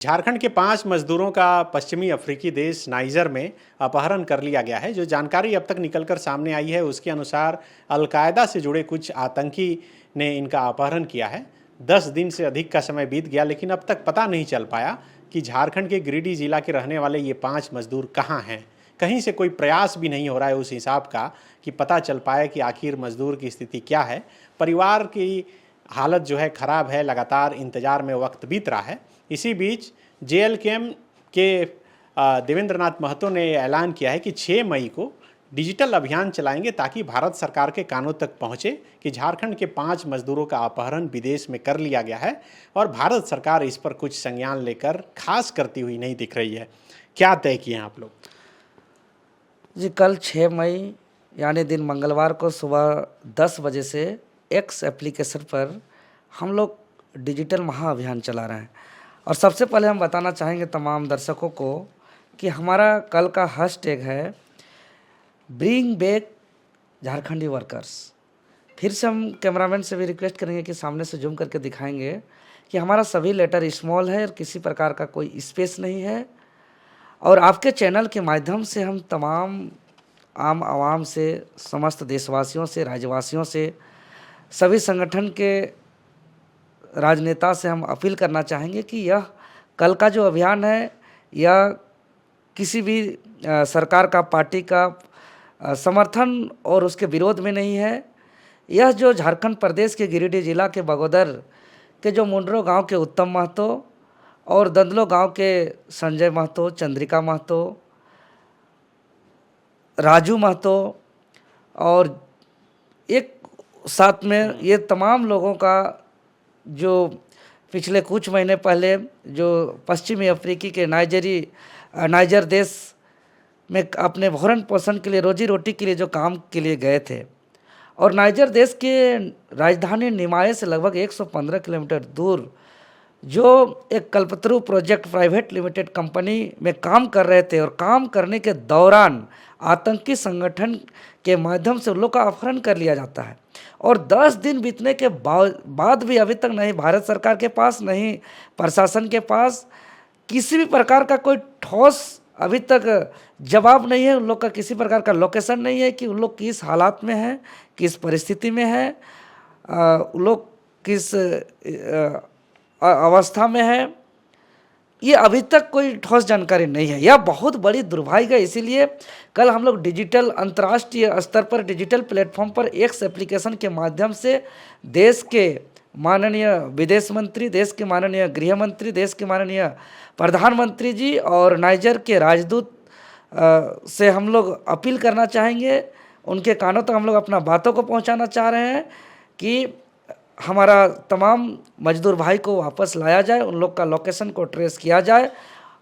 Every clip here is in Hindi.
झारखंड के 5 मजदूरों का पश्चिमी अफ्रीकी देश नाइजर में अपहरण कर लिया गया है। जो जानकारी अब तक निकलकर सामने आई है उसके अनुसार अलकायदा से जुड़े कुछ आतंकी ने इनका अपहरण किया है। 10 दिन से अधिक का समय बीत गया, लेकिन अब तक पता नहीं चल पाया कि झारखंड के गिरिडीह जिला के रहने वाले ये 5 मजदूर कहाँ हैं। कहीं से कोई प्रयास भी नहीं हो रहा है उस हिसाब का कि पता चल पाए कि आखिर मजदूर की स्थिति क्या है। परिवार की हालत जो है ख़राब है, लगातार इंतज़ार में वक्त बीत रहा है। इसी बीच जेएलकेएम के देवेंद्र नाथ महतो ने ऐलान किया है कि 6 मई को डिजिटल अभियान चलाएंगे ताकि भारत सरकार के कानों तक पहुंचे कि झारखंड के 5 मजदूरों का अपहरण विदेश में कर लिया गया है और भारत सरकार इस पर कुछ संज्ञान लेकर खास करती हुई नहीं दिख रही है। क्या तय किए हैं आप लोग? जी, कल 6 मई यानी दिन मंगलवार को सुबह 10 बजे से एक्स एप्लीकेशन पर हम लोग डिजिटल महाअभियान चला रहे हैं। और सबसे पहले हम बताना चाहेंगे तमाम दर्शकों को कि हमारा कल का हैशटैग है ब्रिंग बैक झारखंडी वर्कर्स। फिर से हम कैमरामैन से भी रिक्वेस्ट करेंगे कि सामने से जूम करके दिखाएंगे कि हमारा सभी लेटर स्मॉल है और किसी प्रकार का कोई स्पेस नहीं है। और आपके चैनल के माध्यम से हम तमाम आम आवाम से, समस्त देशवासियों से, राज्यवासियों से, सभी संगठन के राजनेता से हम अपील करना चाहेंगे कि यह कल का जो अभियान है यह किसी भी सरकार का, पार्टी का समर्थन और उसके विरोध में नहीं है। यह जो झारखंड प्रदेश के गिरिडीह जिला के बगोदर के जो मुंडरो गांव के उत्तम महतो और दंदलो गांव के संजय महतो, चंद्रिका महतो, राजू महतो और एक साथ में ये तमाम लोगों का जो पिछले कुछ महीने पहले जो पश्चिमी अफ्रीकी के नाइजर देश में अपने भरण पोषण के लिए, रोजी रोटी के लिए जो काम के लिए गए थे और नाइजर देश के राजधानी निमाये से लगभग 115 किलोमीटर दूर जो एक Kalpataru project private limited company में काम कर रहे थे और काम करने के दौरान आतंकी संगठन के माध्यम से उन लोग का अपहरण कर लिया जाता है। और 10 दिन बीतने के बाद भी अभी तक नहीं भारत सरकार के पास, नहीं प्रशासन के पास किसी भी प्रकार का कोई ठोस अभी तक जवाब नहीं है। उन लोग का किसी प्रकार का लोकेशन नहीं है कि उन लोग किस हालात में हैं, किस परिस्थिति में हैं, उन लोग किस अवस्था में है, ये अभी तक कोई ठोस जानकारी नहीं है। यह बहुत बड़ी दुर्भाग्य है। इसीलिए कल हम लोग डिजिटल अंतर्राष्ट्रीय स्तर पर डिजिटल प्लेटफॉर्म पर एक्स एप्लीकेशन के माध्यम से देश के माननीय विदेश मंत्री, देश के माननीय गृह मंत्री, देश के माननीय प्रधानमंत्री जी और नाइजर के राजदूत से हम लोग अपील करना चाहेंगे, उनके कानों तक हम लोग अपना बातों को पहुंचाना चाह रहे हैं कि हमारा तमाम मजदूर भाई को वापस लाया जाए, उन लोग का लोकेशन को ट्रेस किया जाए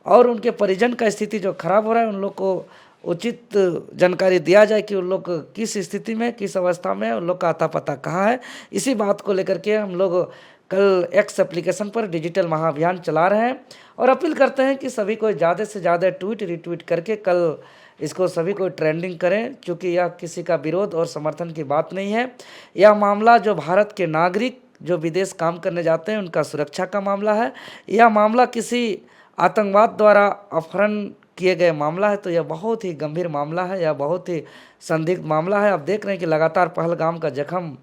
और उनके परिजन का स्थिति जो खराब हो रहा है उन लोग को उचित जानकारी दिया जाए कि उन लोग किस स्थिति में, किस अवस्था में, उन लोग का अता पता कहाँ है। इसी बात को लेकर के हम लोग कल एक्स एप्लीकेशन पर डिजिटल महाअभियान चला रहे हैं और अपील करते हैं कि सभी को ज़्यादा से ज़्यादा ट्वीट रिट्वीट करके कल इसको सभी को ट्रेंडिंग करें, क्योंकि यह किसी का विरोध और समर्थन की बात नहीं है। यह मामला जो भारत के नागरिक जो विदेश काम करने जाते हैं उनका सुरक्षा का मामला है। यह मामला किसी आतंकवाद द्वारा अपहरण किए गए मामला है, तो यह बहुत ही गंभीर मामला है, यह बहुत ही संदिग्ध मामला है। आप देख रहे हैं कि लगातार पहलगाम का जख्म,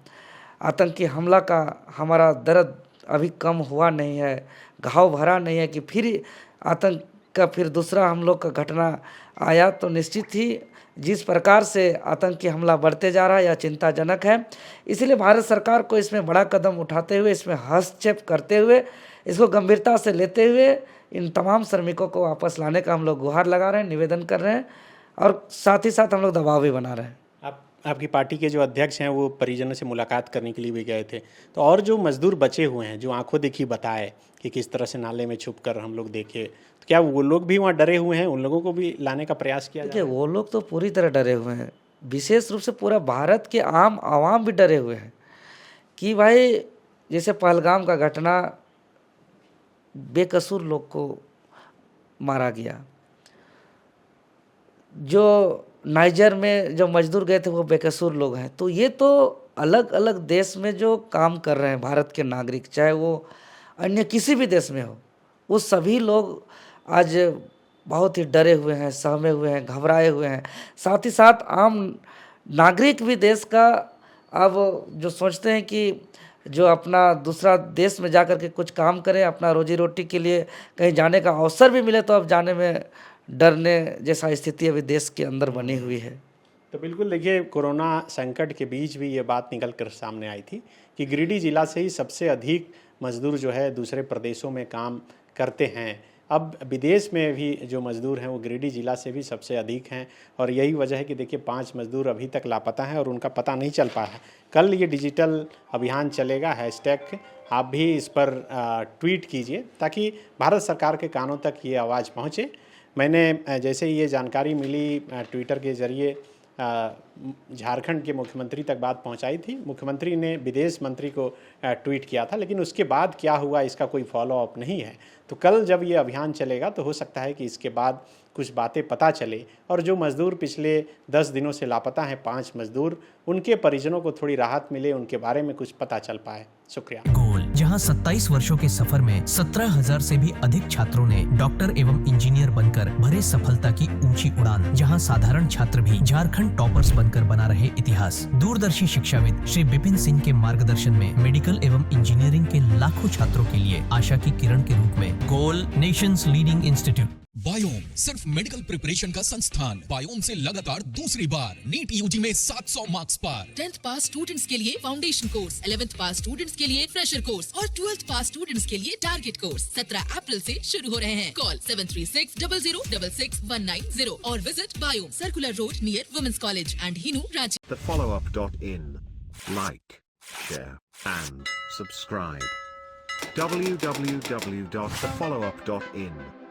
आतंकी हमला का हमारा दर्द अभी कम हुआ नहीं है, घाव भरा नहीं है कि फिर आतंक का फिर दूसरा हम लोग का घटना आया। तो निश्चित ही जिस प्रकार से आतंकी हमला बढ़ते जा रहा है यह चिंताजनक है। इसलिए भारत सरकार को इसमें बड़ा कदम उठाते हुए, इसमें हस्तक्षेप करते हुए, इसको गंभीरता से लेते हुए इन तमाम श्रमिकों को वापस लाने का हम लोग गुहार लगा रहे हैं, निवेदन कर रहे हैं और साथ ही साथ हम लोग दबाव भी बना रहे हैं। आपकी पार्टी के जो अध्यक्ष हैं वो परिजनों से मुलाकात करने के लिए भी गए थे, तो और जो मजदूर बचे हुए हैं जो आंखों देखी बताए कि किस तरह से नाले में छुप कर हम लोग देखे, तो क्या वो लोग भी वहाँ डरे हुए हैं? उन लोगों को भी लाने का प्रयास किया? देखिए, वो लोग तो पूरी तरह डरे हुए हैं, विशेष रूप से पूरा भारत के आम आवाम भी डरे हुए हैं कि भाई जैसे पहलगाम का घटना, बेकसूर लोग को मारा गया, जो नाइजर में जो मजदूर गए थे वो बेकसूर लोग हैं। तो ये तो अलग अलग देश में जो काम कर रहे हैं भारत के नागरिक, चाहे वो अन्य किसी भी देश में हो, वो सभी लोग आज बहुत ही डरे हुए हैं, सहमे हुए हैं, घबराए हुए हैं। साथ ही साथ आम नागरिक भी देश का अब जो सोचते हैं कि जो अपना दूसरा देश में जाकर के कुछ काम करें, अपना रोजी रोटी के लिए कहीं जाने का अवसर भी मिले तो अब जाने में डरने जैसा स्थिति अभी देश के अंदर बनी हुई है। तो बिल्कुल देखिए, कोरोना संकट के बीच भी ये बात निकल कर सामने आई थी कि गिरिडीह जिला से ही सबसे अधिक मजदूर जो है दूसरे प्रदेशों में काम करते हैं। अब विदेश में भी जो मजदूर हैं वो गिरिडीह जिला से भी सबसे अधिक हैं और यही वजह है कि देखिए 5 मजदूर अभी तक लापता हैं और उनका पता नहीं चल पाया है। कल ये डिजिटल अभियान चलेगा, हैशटैग आप भी इस पर ट्वीट कीजिए ताकि भारत सरकार के कानों तक ये आवाज़ पहुँचे। मैंने जैसे ही ये जानकारी मिली ट्विटर के ज़रिए झारखंड के मुख्यमंत्री तक बात पहुंचाई थी। मुख्यमंत्री ने विदेश मंत्री को ट्वीट किया था, लेकिन उसके बाद क्या हुआ इसका कोई फॉलोअप नहीं है। तो कल जब ये अभियान चलेगा तो हो सकता है कि इसके बाद कुछ बातें पता चले और जो मज़दूर पिछले 10 दिनों से लापता हैं 5 मज़दूर, उनके परिजनों को थोड़ी राहत मिले, उनके बारे में कुछ पता चल पाए। शुक्रिया। गोल, जहां 27 वर्षों के सफर में 17,000 से भी अधिक छात्रों ने डॉक्टर एवं इंजीनियर बनकर भरे सफलता की ऊंची उड़ान, जहां साधारण छात्र भी झारखंड टॉपर्स बनकर बना रहे इतिहास। दूरदर्शी शिक्षाविद श्री विपिन सिंह के मार्गदर्शन में मेडिकल एवं इंजीनियरिंग के लाखों छात्रों के लिए आशा की किरण के रूप में गोल, नेशंस लीडिंग इंस्टीट्यूट। बायोम सिर्फ मेडिकल प्रिपरेशन का संस्थान। बायोम से लगातार दूसरी बार नीट यूजी में 700 मार्क्स पार। 10th पास स्टूडेंट्स के लिए फाउंडेशन कोर्स, 11th पास स्टूडेंट्स के लिए फ्रेशर कोर्स और 12th पास स्टूडेंट्स के लिए टारगेट कोर्स 17 अप्रैल से शुरू हो रहे हैं। कॉल 7360066190 और visit Biome, circular road near women's college and Hinoo, Ranchi. thefollowup.in. Like, share and subscribe. www.thefollowup.in